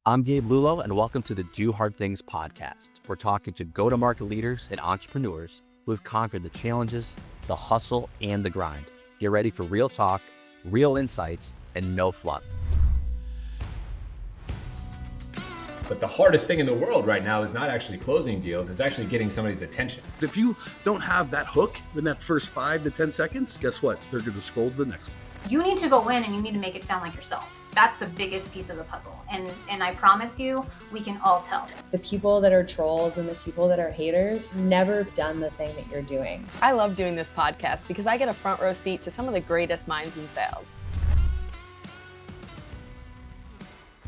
I'm Gabe Lullo, and welcome to the Do Hard Things podcast. We're talking to go-to-market leaders and entrepreneurs who have conquered the challenges, the hustle, and the grind. Get ready for real talk, real insights, and no fluff. But the hardest thing in the world right now is not actually closing deals, it's actually getting somebody's attention. If you don't have that hook in that first 5 to 10 seconds, guess what? They're going to scroll to the next one. You need to go in and you need to make it sound like yourself. That's the biggest piece of the puzzle. And I promise you, we can all tell. The people that are trolls and the people that are haters never done the thing that you're doing. I love doing this podcast because I get a front row seat to some of the greatest minds in sales.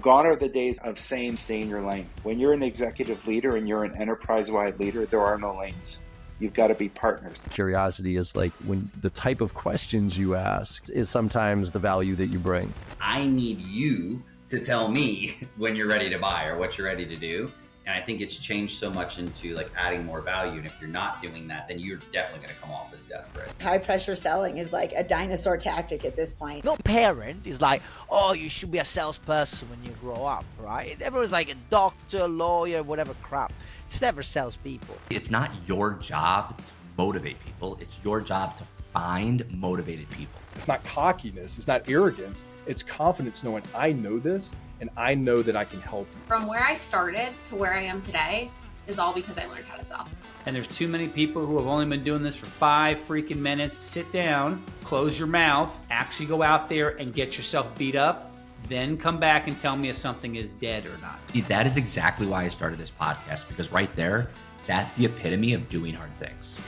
Gone are the days of saying stay in your lane. When you're an executive leader and you're an enterprise-wide leader, there are no lanes. You've got to be partners. Curiosity is like when the type of questions you ask is sometimes the value that you bring. I need you to tell me when you're ready to buy or what you're ready to do. And I think it's changed so much into like adding more value. And if you're not doing that, then you're definitely going to come off as desperate. High pressure selling is like a dinosaur tactic at this point. No parent is like, oh, you should be a salesperson when you grow up, right? Everyone's like a doctor, lawyer, whatever crap. It's never salespeople. It's not your job to motivate people. It's your job to find motivated people. It's not cockiness. It's not arrogance. It's confidence knowing I know this and I know that I can help you. From where I started to where I am today is all because I learned how to sell. And there's too many people who have only been doing this for 5 freaking minutes. Sit down, close your mouth, actually go out there and get yourself beat up. Then come back and tell me if something is dead or not. That is exactly why I started this podcast, because right there, that's the epitome of doing hard things.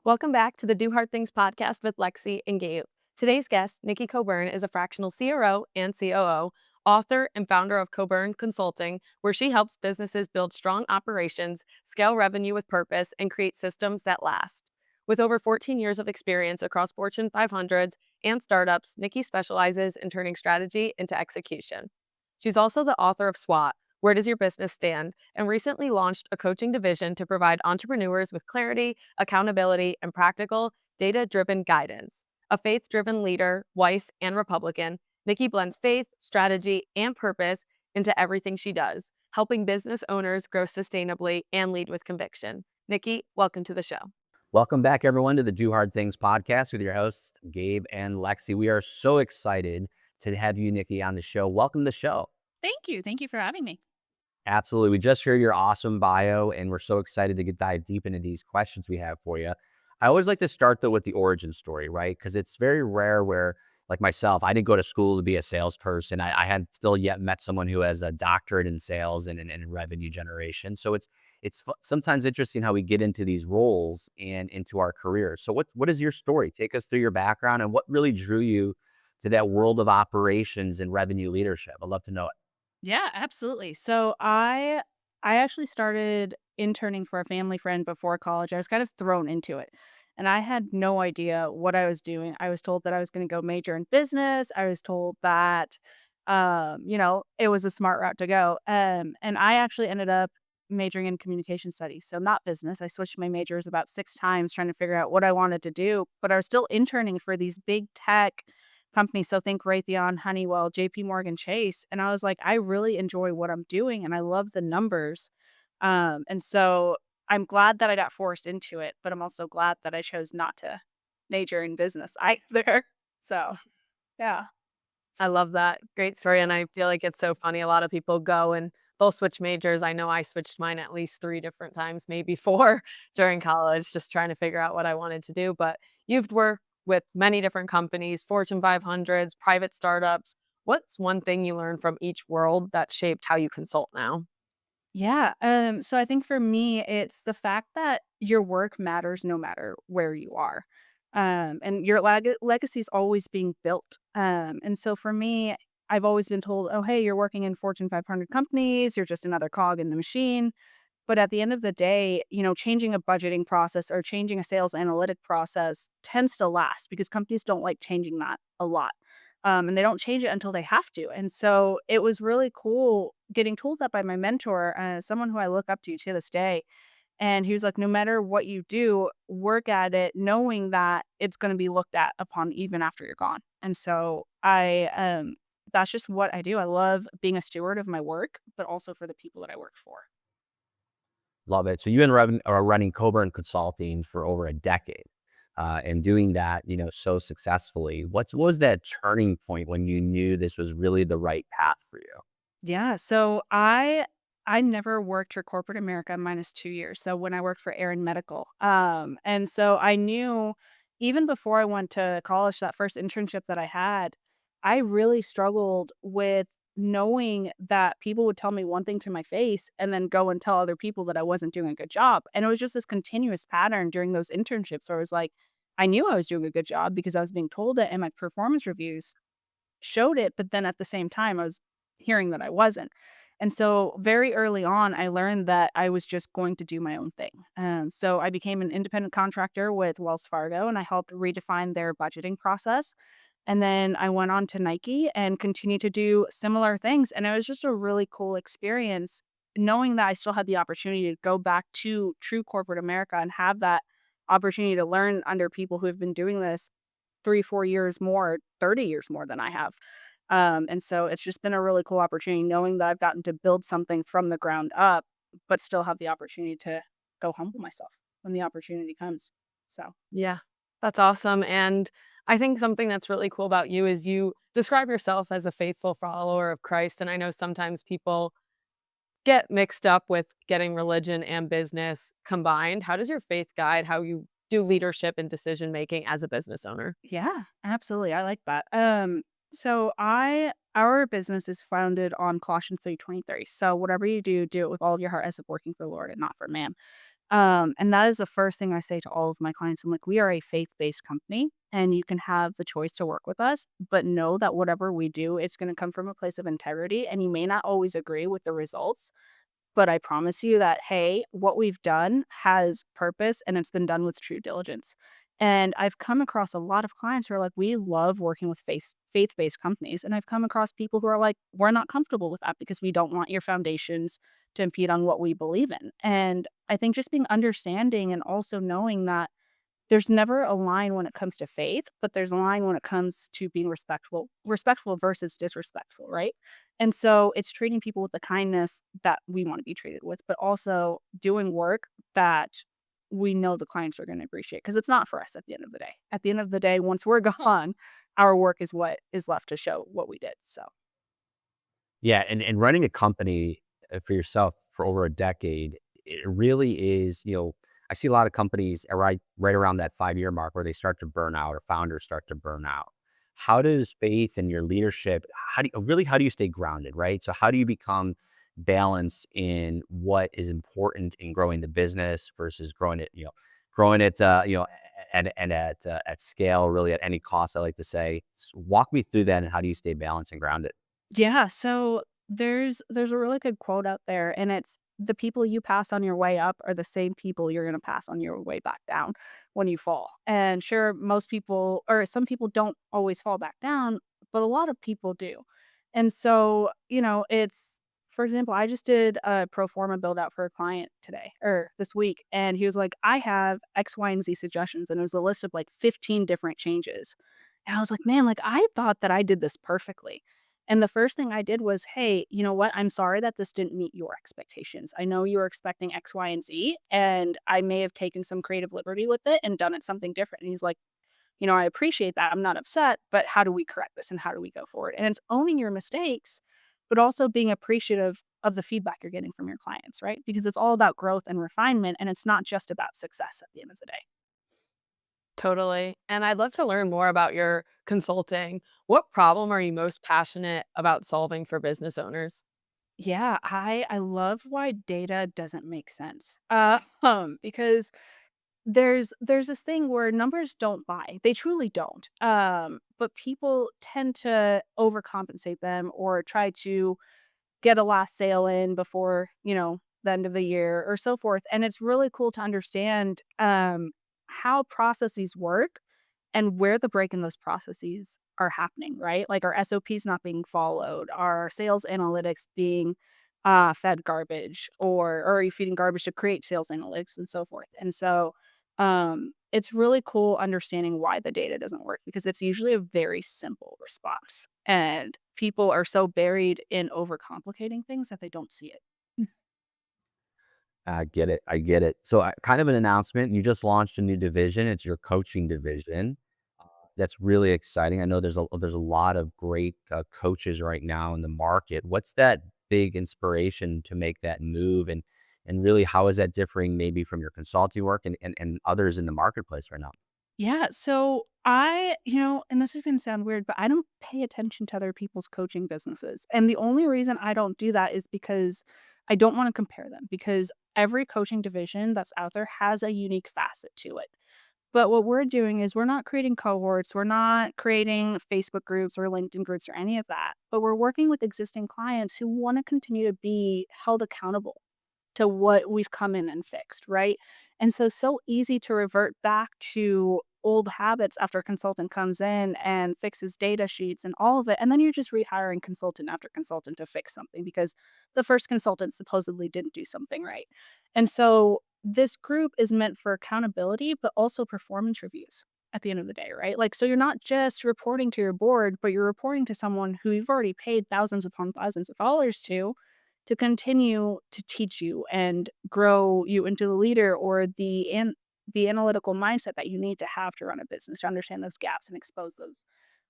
Welcome back to the Do Hard Things podcast with Lexi and Gabe. Today's guest, Nicky Coburn, is a fractional CRO and COO, author and founder of Coburn Consulting, where she helps businesses build strong operations, scale revenue with purpose, and create systems that last. With over 14 years of experience across Fortune 500s and startups, Nicky specializes in turning strategy into execution. She's also the author of SWOT, Where Does Your Business Stand, and recently launched a coaching division to provide entrepreneurs with clarity, accountability, and practical, data-driven guidance. A faith-driven leader, wife, and Republican, Nicky blends faith, strategy, and purpose into everything she does, helping business owners grow sustainably and lead with conviction. Nicky, welcome to the show. Welcome back, everyone, to the Do Hard Things podcast with your hosts, Gabe and Lexi. We are so excited to have you, Nicky, on the show. Welcome to the show. Thank you. Thank you for having me. Absolutely. We just heard your awesome bio, and we're so excited to dive deep into these questions we have for you. I always like to start, though, with the origin story, right? Because it's very rare where, like myself, I didn't go to school to be a salesperson. I had still yet met someone who has a doctorate in sales and in revenue generation. So it's sometimes interesting how we get into these roles and into our careers. So what is your story? Take us through your background and what really drew you to that world of operations and revenue leadership. I'd love to know it. Yeah, absolutely. So I actually started interning for a family friend before college. I was kind of thrown into it. And I had no idea what I was doing. I was told that I was going to go major in business. I was told that, it was a smart route to go. And I actually ended up majoring in communication studies, so not business. I switched my majors about 6 times trying to figure out what I wanted to do, but I was still interning for these big tech companies. So think Raytheon, Honeywell, JP Morgan Chase. And I was like, I really enjoy what I'm doing and I love the numbers. And so I'm glad that I got forced into it, but I'm also glad that I chose not to major in business either. So, yeah. I love that. Great story. And I feel like it's so funny. A lot of people go and they'll switch majors. I know I switched mine at least 3 different times, maybe 4 during college, just trying to figure out what I wanted to do. But you've worked with many different companies, Fortune 500s, private startups. What's one thing you learned from each world that shaped how you consult now? Yeah. So I think for me, it's the fact that your work matters no matter where you are. And your legacy is always being built. And so for me, I've always been told, oh, hey, you're working in Fortune 500 companies. You're just another cog in the machine. But at the end of the day, changing a budgeting process or changing a sales analytic process tends to last because companies don't like changing that a lot. And they don't change it until they have to. And so it was really cool getting told that by my mentor, someone who I look up to this day. And he was like, no matter what you do, work at it, knowing that it's going to be looked at upon even after you're gone. And so that's just what I do. I love being a steward of my work, but also for the people that I work for. Love it. So you've been running Coburn Consulting for over a decade, and doing that, so successfully. What was that turning point when you knew this was really the right path for you? Yeah, so I never worked for corporate America minus 2 years. So when I worked for Aaron Medical, and so I knew even before I went to college, that first internship that I had, I really struggled with knowing that people would tell me one thing to my face and then go and tell other people that I wasn't doing a good job. And it was just this continuous pattern during those internships where I was like, I knew I was doing a good job because I was being told it, and my performance reviews showed it, but then at the same time, I was hearing that I wasn't. And so very early on, I learned that I was just going to do my own thing. So I became an independent contractor with Wells Fargo, and I helped redefine their budgeting process. And then I went on to Nike and continued to do similar things. And it was just a really cool experience knowing that I still had the opportunity to go back to true corporate America and have that opportunity to learn under people who have been doing this 3, 4 years more, 30 years more than I have. And so it's just been a really cool opportunity knowing that I've gotten to build something from the ground up, but still have the opportunity to go humble myself when the opportunity comes. So, Yeah, that's awesome. And I think something that's really cool about you is you describe yourself as a faithful follower of Christ. And I know sometimes people get mixed up with getting religion and business combined. How does your faith guide how you do leadership and decision making as a business owner? yeah, absolutely. I like that. Our business is founded on Colossians 3:23. So whatever you do, do it with all of your heart as if working for the Lord and not for man. And that is the first thing I say to all of my clients. I'm like, we are a faith-based company and you can have the choice to work with us, but know that whatever we do, it's going to come from a place of integrity. And you may not always agree with the results, but I promise you that, hey, what we've done has purpose and it's been done with true diligence. And I've come across a lot of clients who are like, we love working with faith-based companies. And I've come across people who are like, we're not comfortable with that because we don't want your foundations to impede on what we believe in. And I think just being understanding and also knowing that there's never a line when it comes to faith, but there's a line when it comes to being respectful versus disrespectful, right? And so it's treating people with the kindness that we want to be treated with, but also doing work that we know the clients are going to appreciate because it's not for us at the end of the day. At the end of the day, once we're gone, our work is what is left to show what we did. So, Yeah, and running a company for yourself for over a decade, it really is, I see a lot of companies are right around that 5-year mark where they start to burn out or founders start to burn out. How does faith and your leadership, how do you stay grounded, right? So how do you become balanced in what is important in growing the business versus growing it, at scale, really at any cost, I like to say. Walk me through that and how do you stay balanced and grounded? yeah, so there's a really good quote out there and it's the people you pass on your way up are the same people you're going to pass on your way back down when you fall. And sure, most people or some people don't always fall back down, but a lot of people do. And so, it's for example, I just did a pro forma build out for a client today or this week and he was like, "I have X, Y, and Z suggestions." And it was a list of like 15 different changes. And I was like, "Man, like I thought that I did this perfectly." And the first thing I did was, "Hey, you know what? I'm sorry that this didn't meet your expectations. I know you were expecting X, Y, and Z, and I may have taken some creative liberty with it and done it something different." And he's like, "I appreciate that. I'm not upset, but how do we correct this and how do we go forward?" And it's owning your mistakes, but also being appreciative of the feedback you're getting from your clients, right? Because it's all about growth and refinement, and it's not just about success at the end of the day. Totally. And I'd love to learn more about your consulting. What problem are you most passionate about solving for business owners? Yeah, I love why data doesn't make sense. Because there's this thing where numbers don't lie. They truly don't. But people tend to overcompensate them or try to get a last sale in before, the end of the year or so forth. And it's really cool to understand how processes work and where the break in those processes are happening, right? Like our SOPs not being followed, our sales analytics being fed garbage, or are you feeding garbage to create sales analytics and so forth. And so it's really cool understanding why the data doesn't work because it's usually a very simple response. And people are so buried in overcomplicating things that they don't see it. I get it. I get it. So, kind of an announcement. You just launched a new division. It's your coaching division. Uh, that's really exciting. I know there's a lot of great coaches right now in the market. What's that big inspiration to make that move, and really how is that differing maybe from your consulting work and others in the marketplace right now? Yeah, so and this is gonna sound weird, but I don't pay attention to other people's coaching businesses. And the only reason I don't do that is because I don't want to compare them because every coaching division that's out there has a unique facet to it. But what we're doing is we're not creating cohorts, we're not creating Facebook groups or LinkedIn groups or any of that, but we're working with existing clients who want to continue to be held accountable to what we've come in and fixed, right? And so easy to revert back to old habits after a consultant comes in and fixes data sheets and all of it. And then you're just rehiring consultant after consultant to fix something because the first consultant supposedly didn't do something right. And so this group is meant for accountability, but also performance reviews at the end of the day, right? Like, so you're not just reporting to your board, but you're reporting to someone who you've already paid thousands upon thousands of dollars to continue to teach you and grow you into the leader or the analytical mindset that you need to have to run a business to understand those gaps and expose those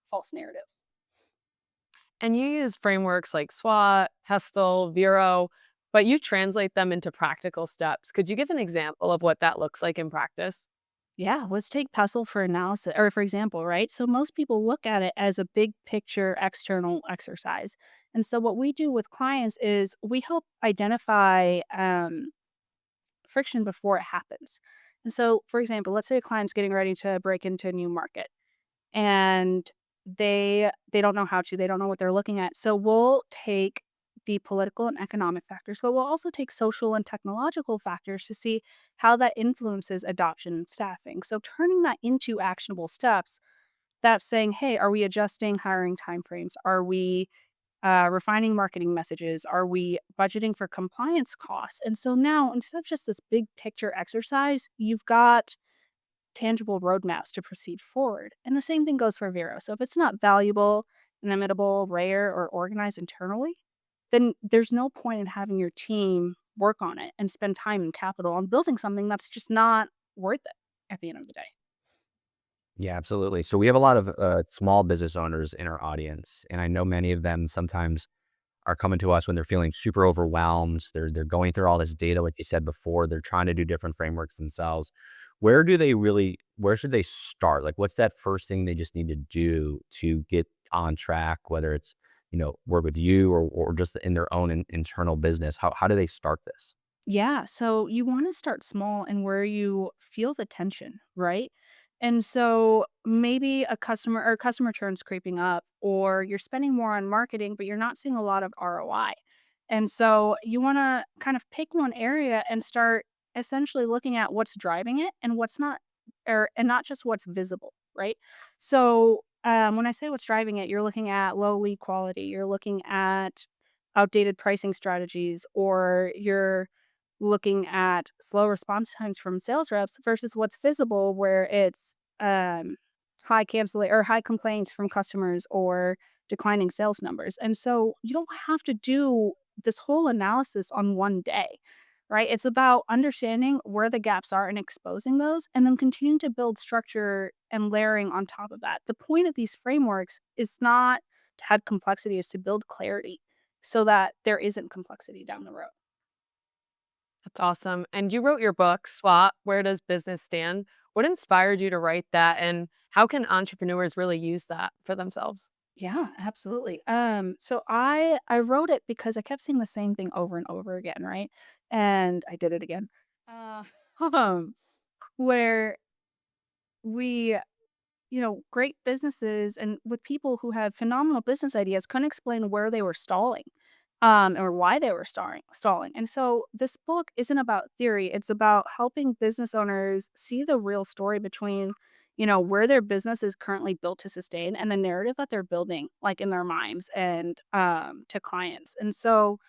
false narratives. And you use frameworks like SWOT, Pestle, Vero, but you translate them into practical steps. Could you give an example of what that looks like in practice? Yeah, let's take Pestle for analysis or for example, right? So most people look at it as a big picture external exercise. And so what we do with clients is we help identify friction before it happens. And so, for example, let's say a client's getting ready to break into a new market and they don't know how to, they don't know what they're looking at. So we'll take the political and economic factors, but we'll also take social and technological factors to see how that influences adoption and staffing. So turning that into actionable steps, that's saying, hey, are we adjusting hiring timeframes? Are we refining marketing messages? Are we budgeting for compliance costs? And so now, instead of just this big picture exercise, you've got tangible roadmaps to proceed forward. And the same thing goes for Vero. So if it's not valuable, inimitable, rare, or organized internally, then there's no point in having your team work on it and spend time and capital on building something that's just not worth it at the end of the day. Yeah, absolutely. So we have a lot of small business owners in our audience, and I know many of them sometimes are coming to us when they're feeling super overwhelmed. They're going through all this data, like you said before. They're trying to do different frameworks themselves. Where should they start? Like, what's that first thing they just need to do to get on track? Whether it's work with you or just in their own internal business. How do they start this? Yeah, so you want to start small and where you feel the tension, right? And so maybe a customer turn's creeping up, or you're spending more on marketing, but you're not seeing a lot of ROI. And so you want to kind of pick one area and start essentially looking at what's driving it and what's not, and not just what's visible, right? So when I say what's driving it, you're looking at low lead quality, you're looking at outdated pricing strategies, or you're looking at slow response times from sales reps versus what's visible where it's high complaints from customers or declining sales numbers. And so you don't have to do this whole analysis on one day, right? It's about understanding where the gaps are and exposing those and then continuing to build structure and layering on top of that. The point of these frameworks is not to add complexity, is to build clarity so that there isn't complexity down the road. That's awesome. And you wrote your book, SWAT, Where Does Business Stand? What inspired you to write that? And how can entrepreneurs really use that for themselves? Yeah, absolutely. So I wrote it because I kept seeing the same thing over and over again, right? And I did it again. Uh, um, where we, great businesses and with people who have phenomenal business ideas couldn't explain where they were stalling, or why they were stalling. And so this book isn't about theory; it's about helping business owners see the real story between, where their business is currently built to sustain and the narrative that they're building, like in their minds and to clients. And so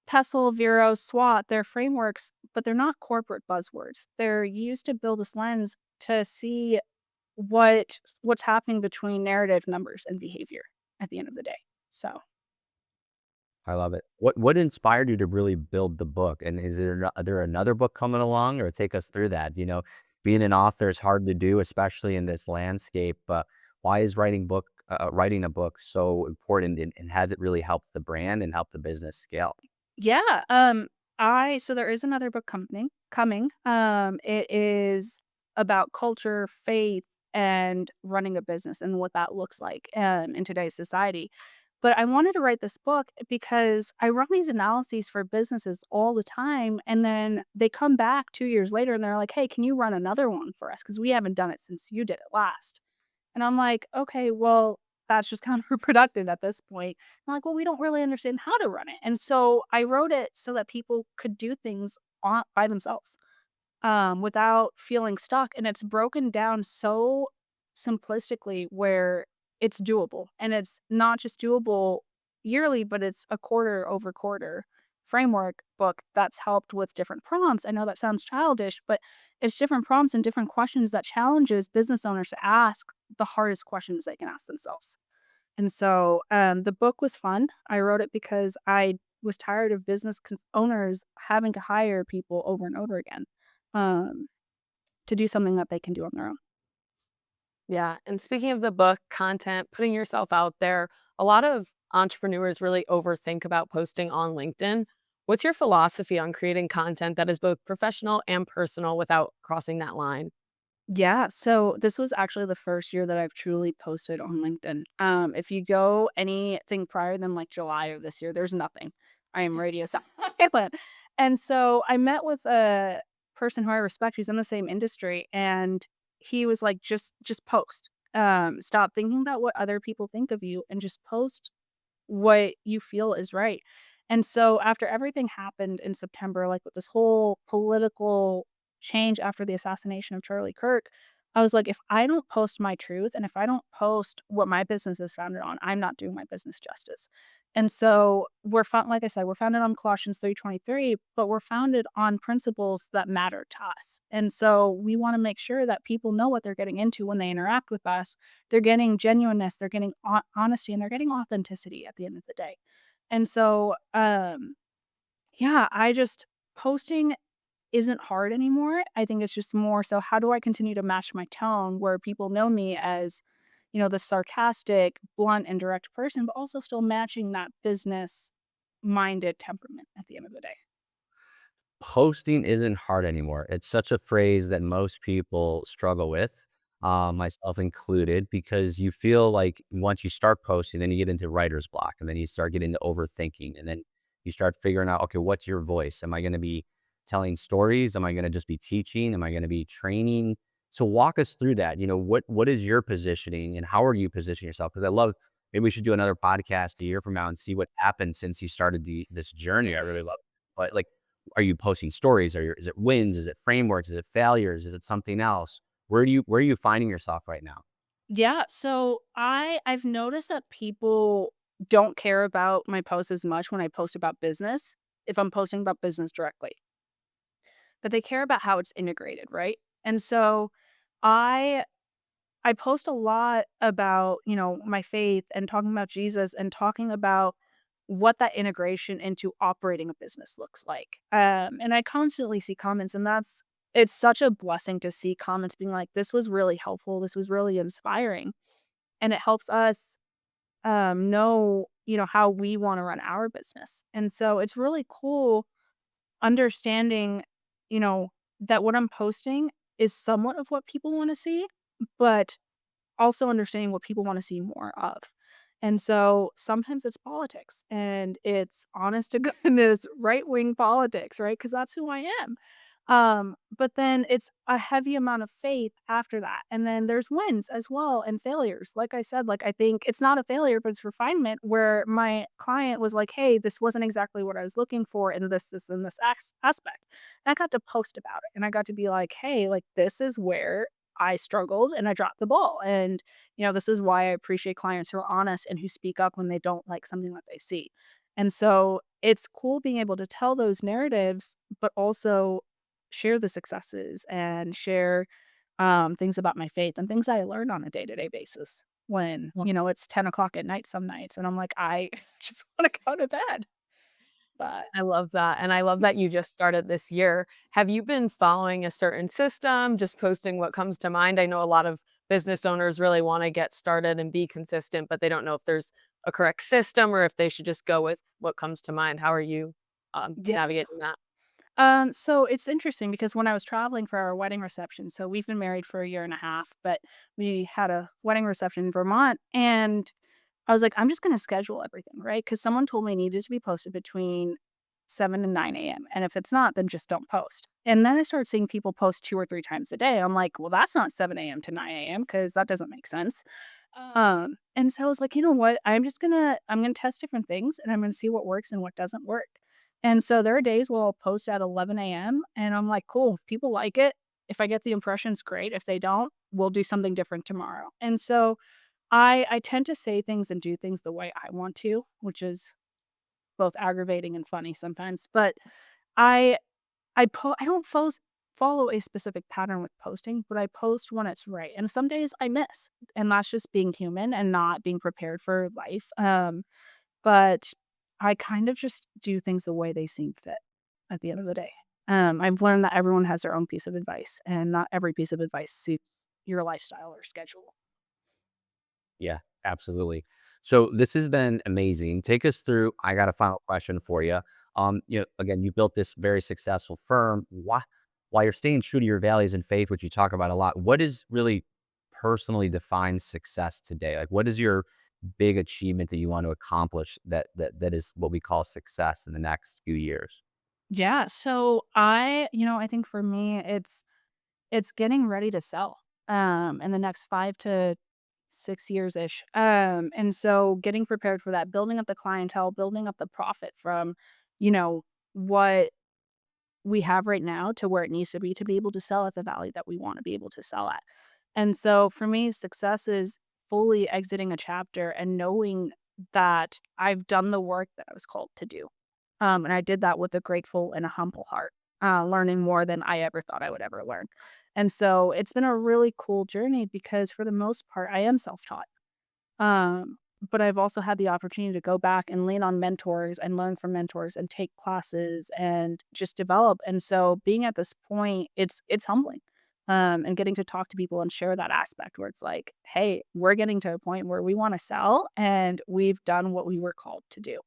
Pestle, Vero, SWOT, they're frameworks, but they're not corporate buzzwords. They're used to build this lens to see what's happening between narrative, numbers, and behavior at the end of the day. So I love it. What inspired you to really build the book? And there another book coming along, or take us through that? Being an author is hard to do, especially in this landscape. But why is writing a book so important, and has it really helped the brand and helped the business scale? yeah, I so there is another book coming. It is about culture, faith, and running a business and what that looks like in today's society. But I wanted to write this book because I run these analyses for businesses all the time, and then they come back 2 years later and they're like, "Hey, can you run another one for us? Because we haven't done it since you did it last." And I'm like, "Okay, well, that's just counterproductive at this point." I'm like, "Well, we don't really understand how to run it." And so I wrote it so that people could do things by themselves without feeling stuck. And it's broken down so simplistically where it's doable. And it's not just doable yearly, but it's a quarter over quarter framework book that's helped with different prompts. I know that sounds childish, but it's different prompts and different questions that challenges business owners to ask the hardest questions they can ask themselves. And so the book was fun. I wrote it because I was tired of owners having to hire people over and over again um, to do something that they can do on their own. Yeah. And speaking of the book content, putting yourself out there, a lot of entrepreneurs really overthink about posting on LinkedIn. What's your philosophy on creating content that is both professional and personal without crossing that line? Yeah, so this was actually the first year that I've truly posted on LinkedIn. If you go anything prior than like July of this year, there's nothing. I am radio silent. And so I met with a person who I respect who's in the same industry, and he was like, just post. Stop thinking about what other people think of you and just post what you feel is right. And so after everything happened in September, like with this whole political change after the assassination of Charlie Kirk, I was like, if I don't post my truth and if I don't post what my business is founded on, I'm not doing my business justice. And so like I said, we're founded on Colossians 3:23, but we're founded on principles that matter to us. And so we want to make sure that people know what they're getting into when they interact with us. They're getting genuineness, they're getting honesty, and they're getting authenticity at the end of the day. And so, yeah, I just posting isn't hard anymore. I think it's just more so how do I continue to match my tone where people know me as, the sarcastic, blunt, and direct person, but also still matching that business minded temperament at the end of the day. Posting isn't hard anymore. It's such a phrase that most people struggle with, myself included, because you feel like once you start posting, then you get into writer's block, and then you start getting into overthinking, and then you start figuring out, okay, what's your voice? Am I going to be telling stories? Am I going to just be teaching? Am I going to be training? So walk us through that. What is your positioning, and how are you positioning yourself? Because I love. Maybe we should do another podcast a year from now and see what happened since you started this journey. I really love it. But like, are you posting stories? Is it wins? Is it frameworks? Is it failures? Is it something else? Where are you finding yourself right now? Yeah, so I've noticed that people don't care about my posts as much when I post about business, if I'm posting about business directly. But they care about how it's integrated, right? And so I I post a lot about, my faith and talking about Jesus and talking about what that integration into operating a business looks like. And I constantly see comments, and it's such a blessing to see comments being like, this was really helpful. This was really inspiring. And it helps us know, how we want to run our business. And so it's really cool understanding, you know, that what I'm posting is somewhat of what people want to see, but also understanding what people wanna see more of. And so sometimes it's politics and it's honest to goodness right-wing politics, right? Because that's who I am. But then it's a heavy amount of faith after that. And then there's wins as well and failures. Like I said, like I think it's not a failure, but it's refinement where my client was like, "Hey, this wasn't exactly what I was looking for in this, and this aspect." And I got to post about it and I got to be like, "Hey, like this is where I struggled and I dropped the ball. And, this is why I appreciate clients who are honest and who speak up when they don't like something that they see." And so it's cool being able to tell those narratives, but also share the successes and share things about my faith and things I learn on a day-to-day basis when, it's 10 o'clock at night some nights and I'm like, I just want to go to bed. But I love that, and I love that you just started this year. Have you been following a certain system, just posting what comes to mind? I know a lot of business owners really wanna get started and be consistent, but they don't know if there's a correct system or if they should just go with what comes to mind. How are you, yeah. navigating that? So it's interesting because when I was traveling for our wedding reception, so we've been married for a year and a half, but we had a wedding reception in Vermont and I was like, I'm just going to schedule everything, right? Because someone told me it needed to be posted between 7 and 9 a.m. And if it's not, then just don't post. And then I started seeing people post 2 or 3 times a day. I'm like, well, that's not 7 a.m. to 9 a.m. because that doesn't make sense. And so I was like, you know what? I'm gonna test different things and I'm gonna see what works and what doesn't work. And so there are days where I'll post at 11 a.m. and I'm like, cool, if people like it. If I get the impressions, great. If they don't, we'll do something different tomorrow. And so I tend to say things and do things the way I want to, which is both aggravating and funny sometimes. But I I don't follow a specific pattern with posting, but I post when it's right. And some days I miss, and that's just being human and not being prepared for life. But I kind of just do things the way they seem fit at the end of the day. I've learned that everyone has their own piece of advice, and not every piece of advice suits your lifestyle or schedule. Yeah, absolutely. So this has been amazing. Take us through. I got a final question for you. Again, you built this very successful firm. While you're staying true to your values and faith, which you talk about a lot, what is really personally defines success today? Like, what is your big achievement that you want to accomplish that is what we call success in the next few years? Yeah, so I think for me it's getting ready to sell in the next 5 to 6 years ish. And so getting prepared for that, building up the clientele, building up the profit from, you know, what we have right now to where it needs to be able to sell at the value that we want to be able to sell at. And so for me, success is fully exiting a chapter and knowing that I've done the work that I was called to do. And I did that with a grateful and a humble heart, learning more than I ever thought I would ever learn. And so it's been a really cool journey because for the most part, I am self taught. Um, but I've also had the opportunity to go back and lean on mentors and learn from mentors and take classes and just develop. And so being at this point, it's humbling. And getting to talk to people and share that aspect where it's like, hey, we're getting to a point where we want to sell and we've done what we were called to do.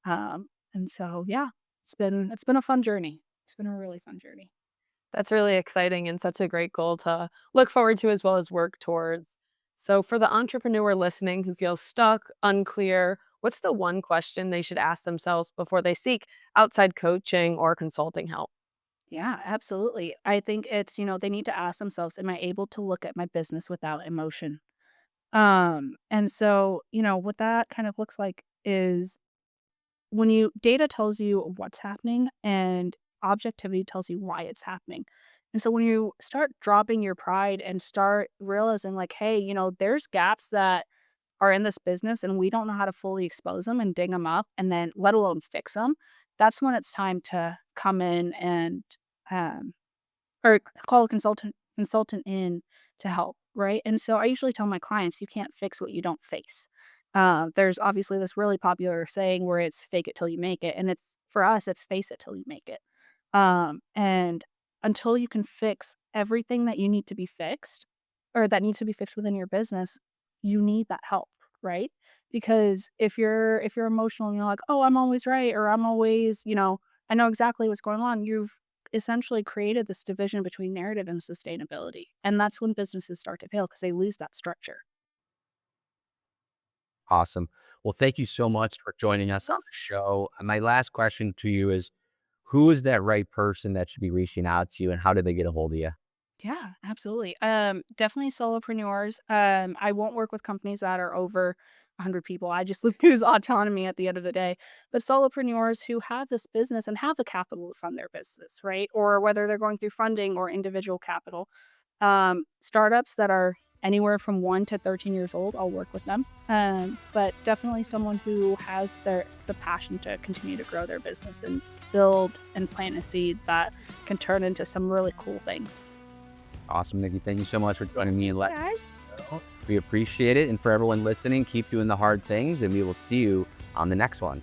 And so yeah, it's been a fun journey. It's been a really fun journey. That's really exciting and such a great goal to look forward to as well as work towards. So, for the entrepreneur listening who feels stuck, unclear, what's the one question they should ask themselves before they seek outside coaching or consulting help? Yeah, absolutely. I think they need to ask themselves, am I able to look at my business without emotion? And so, what that kind of looks like is when you data tells you what's happening and objectivity tells you why it's happening. And so when you start dropping your pride and start realizing like, hey, there's gaps that are in this business and we don't know how to fully expose them and dig them up and then let alone fix them, that's when it's time to come in and um, or call a consultant in to help, right? And so I usually tell my clients, you can't fix what you don't face. There's obviously this really popular saying where it's fake it till you make it, and it's for us, it's face it till you make it. And until you can fix everything that you need to be fixed, or that needs to be fixed within your business, you need that help, right? Because if you're emotional and you're like, oh, I'm always right, or I'm always, I know exactly what's going on, you've essentially created this division between narrative and sustainability. And that's when businesses start to fail because they lose that structure. Awesome. Well, thank you so much for joining us on the show. My last question to you is, who is that right person that should be reaching out to you, and how do they get a hold of you? Yeah, absolutely. Definitely solopreneurs. I won't work with companies that are over 100 people. I just lose autonomy at the end of the day. But solopreneurs who have this business and have the capital to fund their business, right? Or whether they're going through funding or individual capital. Startups that are anywhere from 1 to 13 years old, I'll work with them. But definitely someone who has the passion to continue to grow their business and build and plant a seed that can turn into some really cool things. Awesome, Nikki. Thank you so much for joining me and Lexi. Guys. We appreciate it. And for everyone listening, keep doing the hard things, and we will see you on the next one.